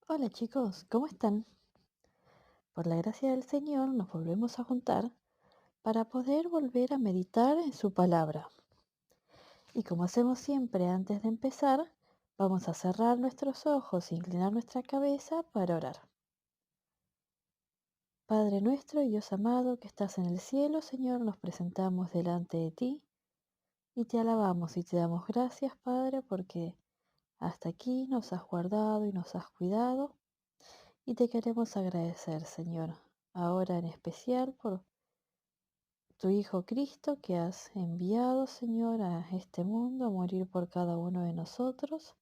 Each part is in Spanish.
Hola chicos, ¿cómo están? Por la gracia del Señor nos volvemos a juntar para poder volver a meditar en su palabra. Y como hacemos siempre antes de empezar, vamos a cerrar nuestros ojos e inclinar nuestra cabeza para orar. Padre nuestro y Dios amado que estás en el cielo, Señor, nos presentamos delante de ti y te alabamos y te damos gracias, Padre, porque hasta aquí nos has guardado y nos has cuidado y te queremos agradecer, Señor, ahora en especial por tu Hijo Cristo que has enviado, Señor, a este mundo a morir por cada uno de nosotros.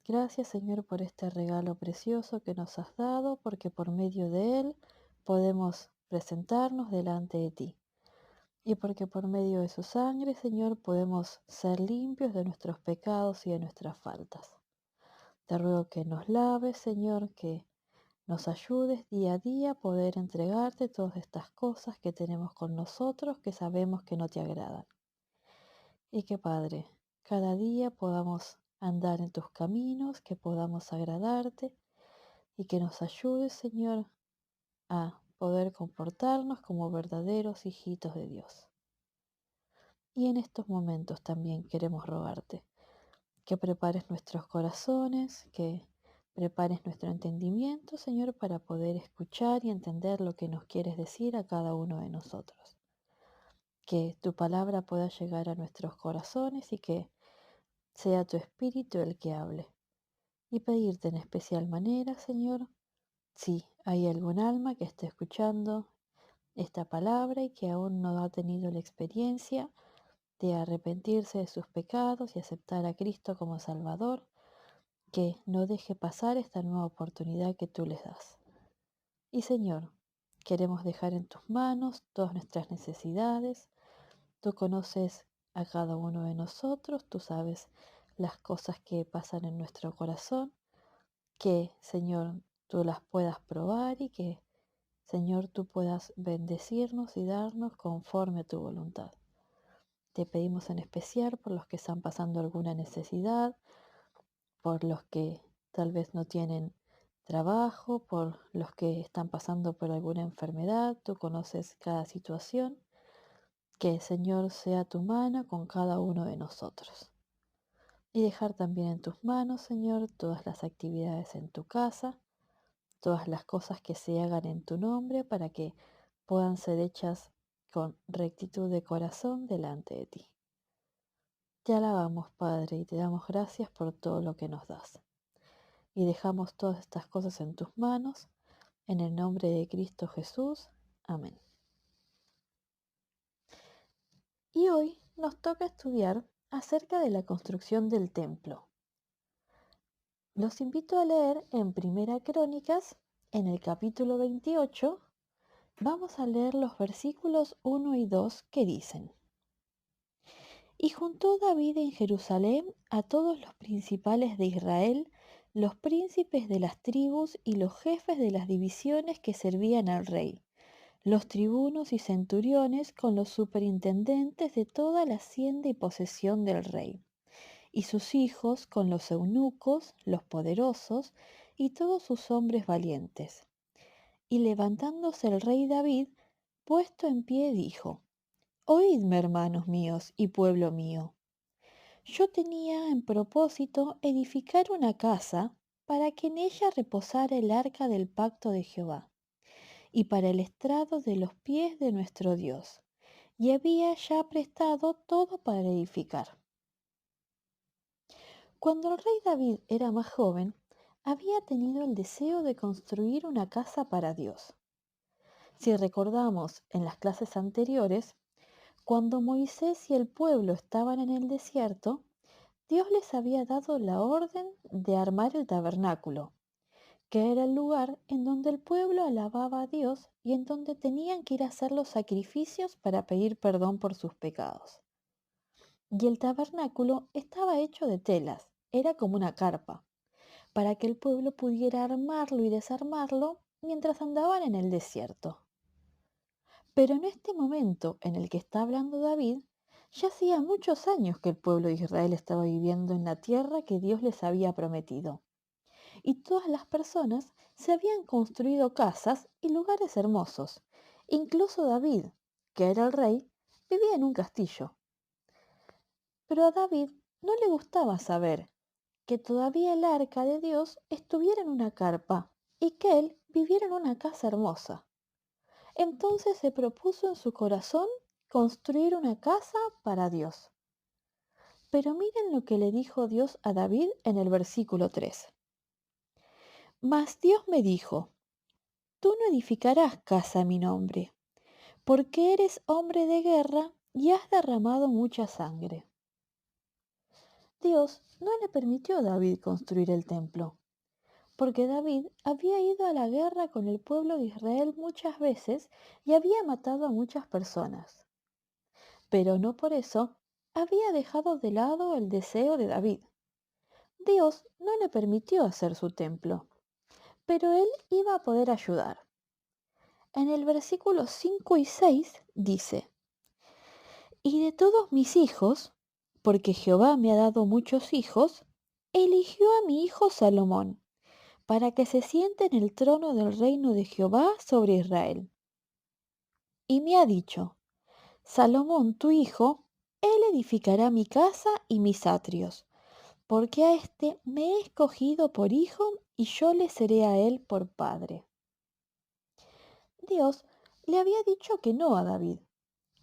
Gracias, Señor, por este regalo precioso que nos has dado, porque por medio de él podemos presentarnos delante de ti. Y porque por medio de su sangre, Señor, podemos ser limpios de nuestros pecados y de nuestras faltas. Te ruego que nos laves, Señor, que nos ayudes día a día a poder entregarte todas estas cosas que tenemos con nosotros que sabemos que no te agradan. Y que Padre, cada día podamos andar en tus caminos, que podamos agradarte y que nos ayudes, Señor, a poder comportarnos como verdaderos hijitos de Dios. Y en estos momentos también queremos rogarte que prepares nuestros corazones, que prepares nuestro entendimiento, Señor, para poder escuchar y entender lo que nos quieres decir a cada uno de nosotros. Que tu palabra pueda llegar a nuestros corazones y que sea tu espíritu el que hable. Y pedirte en especial manera, Señor, si hay algún alma que esté escuchando esta palabra y que aún no ha tenido la experiencia de arrepentirse de sus pecados y aceptar a Cristo como Salvador, que no deje pasar esta nueva oportunidad que tú les das. Y Señor, queremos dejar en tus manos todas nuestras necesidades. Tú conoces a cada uno de nosotros, tú sabes las cosas que pasan en nuestro corazón, que Señor tú las puedas probar y que Señor tú puedas bendecirnos y darnos conforme a tu voluntad. Te pedimos en especial por los que están pasando alguna necesidad, por los que tal vez no tienen trabajo, por los que están pasando por alguna enfermedad. Tú conoces cada situación. Que Señor sea tu mano con cada uno de nosotros. Y dejar también en tus manos, Señor, todas las actividades en tu casa, todas las cosas que se hagan en tu nombre para que puedan ser hechas con rectitud de corazón delante de ti. Te alabamos, Padre, y te damos gracias por todo lo que nos das. Y dejamos todas estas cosas en tus manos, en el nombre de Cristo Jesús. Amén. Y hoy nos toca estudiar acerca de la construcción del templo. Los invito a leer en Primera Crónicas, en el capítulo 28, vamos a leer los versículos 1 y 2 que dicen: Y juntó David en Jerusalén a todos los principales de Israel, los príncipes de las tribus y los jefes de las divisiones que servían al rey, los tribunos y centuriones con los superintendentes de toda la hacienda y posesión del rey, y sus hijos con los eunucos, los poderosos, y todos sus hombres valientes. Y levantándose el rey David, puesto en pie, dijo: Oídme, hermanos míos y pueblo mío. Yo tenía en propósito edificar una casa para que en ella reposara el arca del pacto de Jehová, y para el estrado de los pies de nuestro Dios, y había ya prestado todo para edificar. Cuando el rey David era más joven, había tenido el deseo de construir una casa para Dios. Si recordamos en las clases anteriores, cuando Moisés y el pueblo estaban en el desierto, Dios les había dado la orden de armar el tabernáculo, que era el lugar en donde el pueblo alababa a Dios y en donde tenían que ir a hacer los sacrificios para pedir perdón por sus pecados. Y el tabernáculo estaba hecho de telas, era como una carpa, para que el pueblo pudiera armarlo y desarmarlo mientras andaban en el desierto. Pero en este momento en el que está hablando David, ya hacía muchos años que el pueblo de Israel estaba viviendo en la tierra que Dios les había prometido. y todas las personas se habían construido casas y lugares hermosos. Incluso David, que era el rey, vivía en un castillo. Pero a David no le gustaba saber que todavía el arca de Dios estuviera en una carpa y que él viviera en una casa hermosa. Entonces se propuso en su corazón construir una casa para Dios. Pero miren lo que le dijo Dios a David en el versículo 3. Mas Dios me dijo, tú no edificarás casa a mi nombre, porque eres hombre de guerra y has derramado mucha sangre. Dios no le permitió a David construir el templo, porque David había ido a la guerra con el pueblo de Israel muchas veces y había matado a muchas personas. Pero no por eso había dejado de lado el deseo de David. Dios no le permitió hacer su templo, pero él iba a poder ayudar. En el versículo 5 y 6 dice, y de todos mis hijos, porque Jehová me ha dado muchos hijos, eligió a mi hijo Salomón, para que se siente en el trono del reino de Jehová sobre Israel. Y me ha dicho, Salomón tu hijo, él edificará mi casa y mis atrios, porque a éste me he escogido por hijo y yo le seré a él por padre. Dios le había dicho que no a David,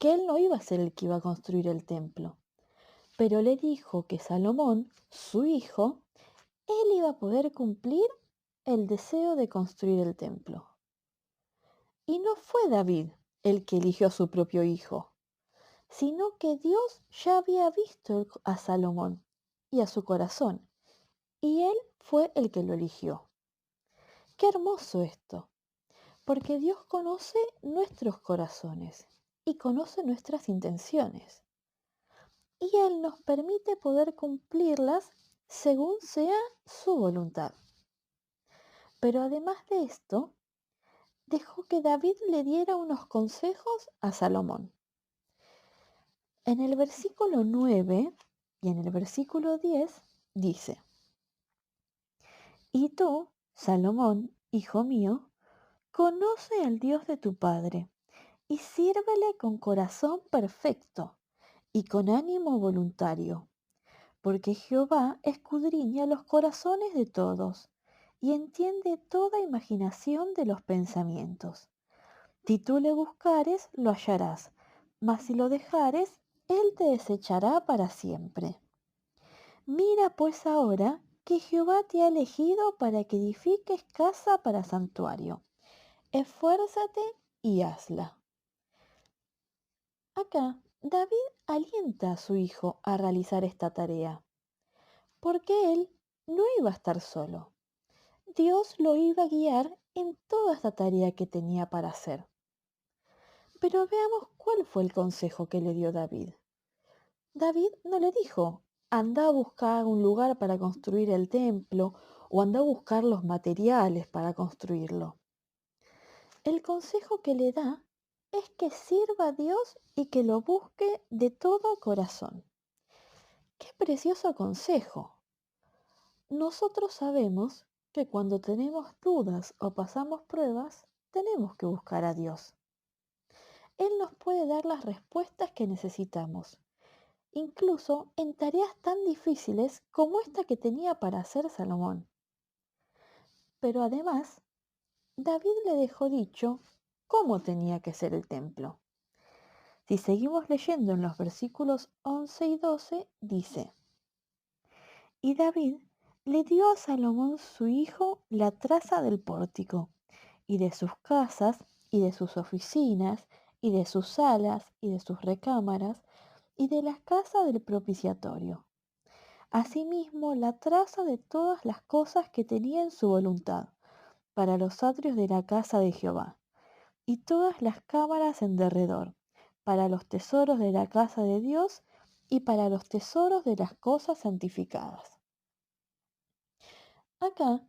que él no iba a ser el que iba a construir el templo, pero le dijo que Salomón, su hijo, él iba a poder cumplir el deseo de construir el templo. Y no fue David el que eligió a su propio hijo, sino que Dios ya había visto a Salomón y a su corazón, y él fue el que lo eligió. Qué hermoso esto, porque Dios conoce nuestros corazones y conoce nuestras intenciones, y Él nos permite poder cumplirlas según sea su voluntad. Pero además de esto, dejó que David le diera unos consejos a Salomón. En el versículo 9 y en el versículo 10 dice, y tú, Salomón, hijo mío, conoce al Dios de tu Padre, y sírvele con corazón perfecto y con ánimo voluntario, porque Jehová escudriña los corazones de todos y entiende toda imaginación de los pensamientos. Si tú le buscares, lo hallarás, mas si lo dejares, él te desechará para siempre. Mira pues ahora que Jehová te ha elegido para que edifiques casa para santuario. Esfuérzate y hazla. Acá, David alienta a su hijo a realizar esta tarea, porque él no iba a estar solo. Dios lo iba a guiar en toda esta tarea que tenía para hacer. Pero veamos cuál fue el consejo que le dio David. David no le dijo, anda a buscar un lugar para construir el templo o anda a buscar los materiales para construirlo. El consejo que le da es que sirva a Dios y que lo busque de todo corazón. ¡Qué precioso consejo! Nosotros sabemos que cuando tenemos dudas o pasamos pruebas, tenemos que buscar a Dios. Él nos puede dar las respuestas que necesitamos, incluso en tareas tan difíciles como esta que tenía para hacer Salomón. Pero además, David le dejó dicho cómo tenía que ser el templo. Si seguimos leyendo en los versículos 11 y 12, dice, y David le dio a Salomón su hijo la traza del pórtico, y de sus casas, y de sus oficinas, y de sus salas, y de sus recámaras, y de las casas del propiciatorio. Asimismo, la traza de todas las cosas que tenía en su voluntad, para los atrios de la casa de Jehová, y todas las cámaras en derredor, para los tesoros de la casa de Dios, y para los tesoros de las cosas santificadas. Acá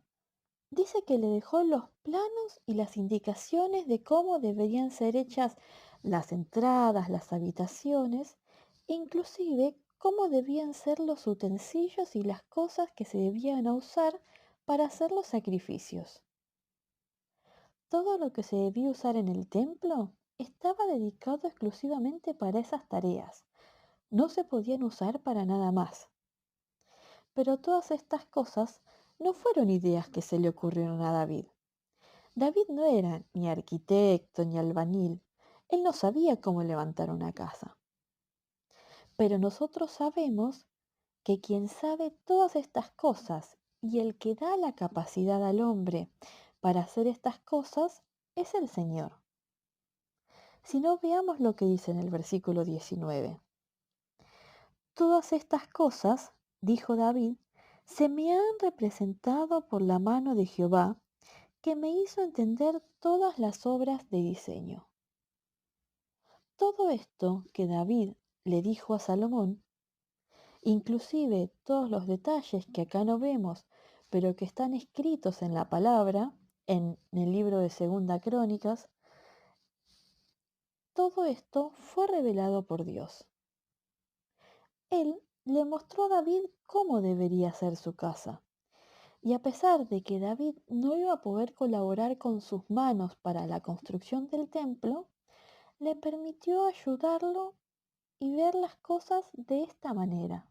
dice que le dejó los planos y las indicaciones de cómo deberían ser hechas las entradas, las habitaciones, e inclusive cómo debían ser los utensilios y las cosas que se debían usar para hacer los sacrificios. Todo lo que se debía usar en el templo estaba dedicado exclusivamente para esas tareas. No se podían usar para nada más. Pero todas estas cosas no fueron ideas que se le ocurrieron a David. David no era ni arquitecto ni albañil. Él no sabía cómo levantar una casa. Pero nosotros sabemos que quien sabe todas estas cosas y el que da la capacidad al hombre para hacer estas cosas es el Señor. Si no, veamos lo que dice en el versículo 19. Todas estas cosas, dijo David, se me han representado por la mano de Jehová, que me hizo entender todas las obras de diseño. Todo esto que David le dijo a Salomón, inclusive todos los detalles que acá no vemos, pero que están escritos en la palabra, en el libro de Segunda Crónicas, todo esto fue revelado por Dios. Él le mostró a David cómo debería ser su casa. Y a pesar de que David no iba a poder colaborar con sus manos para la construcción del templo, le permitió ayudarlo y ver las cosas de esta manera.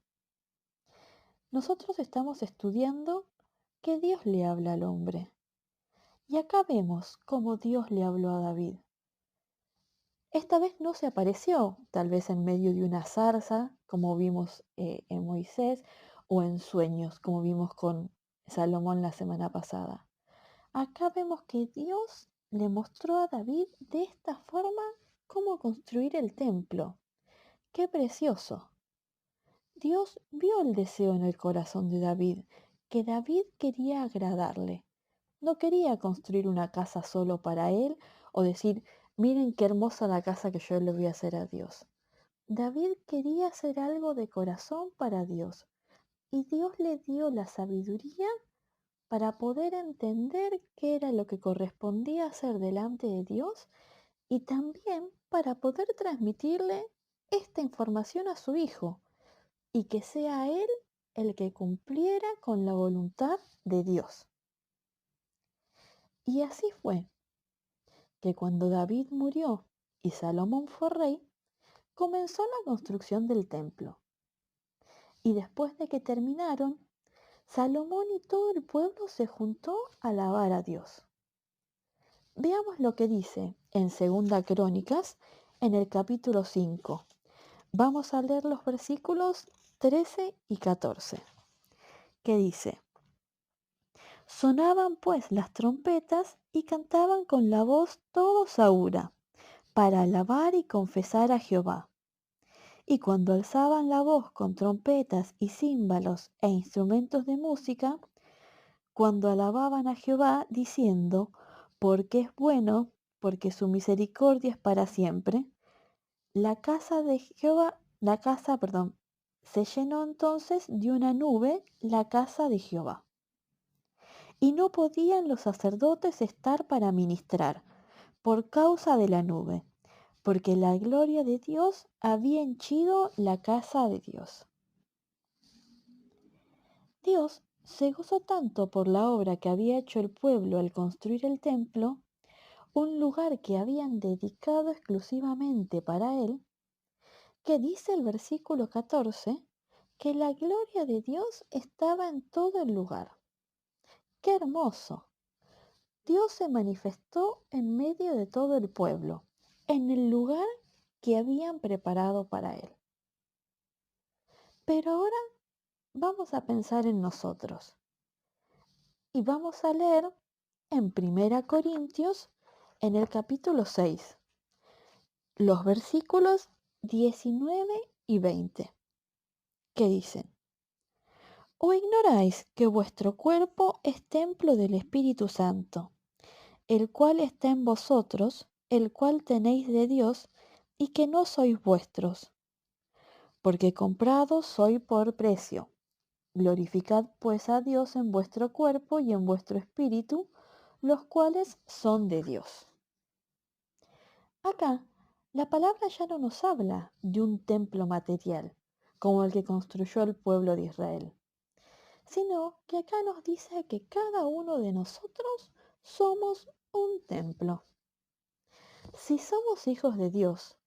Nosotros estamos estudiando que Dios le habla al hombre. Y acá vemos cómo Dios le habló a David. Esta vez no se apareció, tal vez en medio de una zarza, como vimos en Moisés, o en sueños, como vimos con Salomón la semana pasada. Acá vemos que Dios le mostró a David de esta forma cómo construir el templo. ¡Qué precioso! Dios vio el deseo en el corazón de David, que David quería agradarle. No quería construir una casa solo para él o decir, miren qué hermosa la casa que yo le voy a hacer a Dios. David quería hacer algo de corazón para Dios y Dios le dio la sabiduría para poder entender qué era lo que correspondía hacer delante de Dios y también para poder transmitirle esta información a su hijo y que sea él el que cumpliera con la voluntad de Dios. Y así fue que cuando David murió y Salomón fue rey, comenzó la construcción del templo. Y después de que terminaron, Salomón y todo el pueblo se juntó a alabar a Dios. Veamos lo que dice en Segunda Crónicas, en el capítulo 5. Vamos a leer los versículos 13 y 14, que dice: Sonaban pues las trompetas y cantaban con la voz todos a una, para alabar y confesar a Jehová. Y cuando alzaban la voz con trompetas y címbalos e instrumentos de música, cuando alababan a Jehová diciendo, porque es bueno, porque su misericordia es para siempre, se llenó entonces de una nube la casa de Jehová. Y no podían los sacerdotes estar para ministrar, por causa de la nube, porque la gloria de Dios había henchido la casa de Dios. Dios se gozó tanto por la obra que había hecho el pueblo al construir el templo, un lugar que habían dedicado exclusivamente para él, que dice el versículo 14, que la gloria de Dios estaba en todo el lugar. ¡Qué hermoso! Dios se manifestó en medio de todo el pueblo, en el lugar que habían preparado para él. Pero ahora vamos a pensar en nosotros y vamos a leer en Primera Corintios, en el capítulo 6, los versículos 19 y 20, que dicen: ¿O ignoráis que vuestro cuerpo es templo del Espíritu Santo, el cual está en vosotros, el cual tenéis de Dios, y que no sois vuestros? Porque comprados sois por precio. Glorificad pues a Dios en vuestro cuerpo y en vuestro espíritu, los cuales son de Dios. Acá, la palabra ya no nos habla de un templo material, como el que construyó el pueblo de Israel, sino que acá nos dice que cada uno de nosotros somos un templo. Si somos hijos de Dios,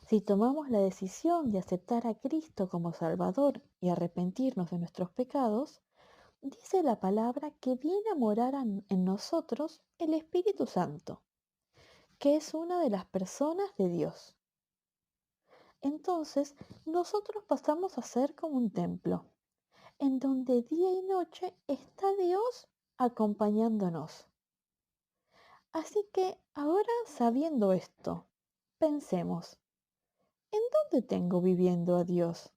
si tomamos la decisión de aceptar a Cristo como Salvador y arrepentirnos de nuestros pecados, dice la palabra que viene a morar en nosotros el Espíritu Santo, que es una de las personas de Dios. Entonces, nosotros pasamos a ser como un templo, en donde día y noche está Dios acompañándonos. Así que ahora, sabiendo esto, pensemos, ¿en dónde tengo viviendo a Dios?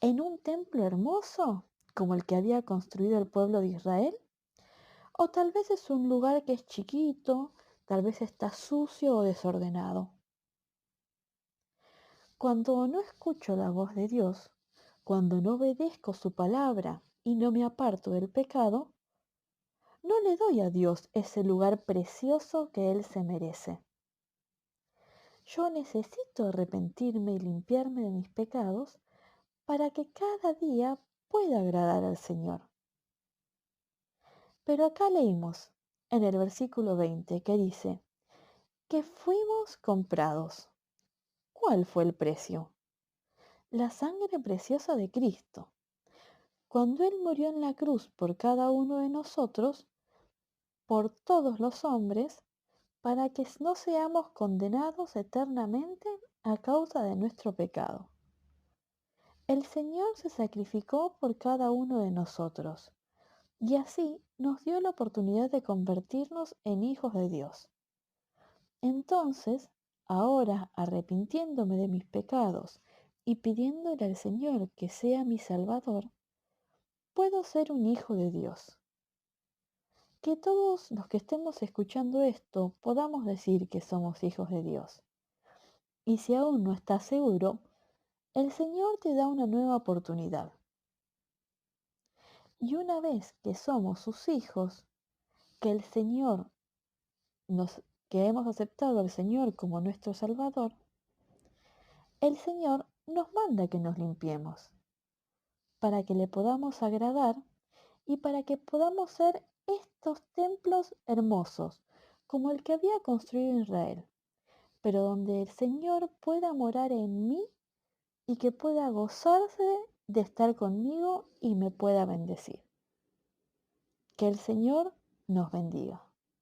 ¿En un templo hermoso, como el que había construido el pueblo de Israel? ¿O tal vez es un lugar que es chiquito, tal vez está sucio o desordenado? Cuando no escucho la voz de Dios, cuando no obedezco su palabra y no me aparto del pecado, no le doy a Dios ese lugar precioso que Él se merece. Yo necesito arrepentirme y limpiarme de mis pecados para que cada día pueda agradar al Señor. Pero acá leímos en el versículo 20 que dice que fuimos comprados. ¿Cuál fue el precio? La sangre preciosa de Cristo. Cuando Él murió en la cruz por cada uno de nosotros, por todos los hombres, para que no seamos condenados eternamente a causa de nuestro pecado. El Señor se sacrificó por cada uno de nosotros y así nos dio la oportunidad de convertirnos en hijos de Dios. Entonces, ahora arrepintiéndome de mis pecados y pidiéndole al Señor que sea mi Salvador, puedo ser un hijo de Dios. Que todos los que estemos escuchando esto podamos decir que somos hijos de Dios. Y si aún no estás seguro, el Señor te da una nueva oportunidad. Y una vez que somos sus hijos, que el Señor que hemos aceptado al Señor como nuestro Salvador, el Señor nos manda que nos limpiemos para que le podamos agradar y para que podamos ser estos templos hermosos, como el que había construido Israel, pero donde el Señor pueda morar en mí y que pueda gozarse de estar conmigo y me pueda bendecir. Que el Señor nos bendiga.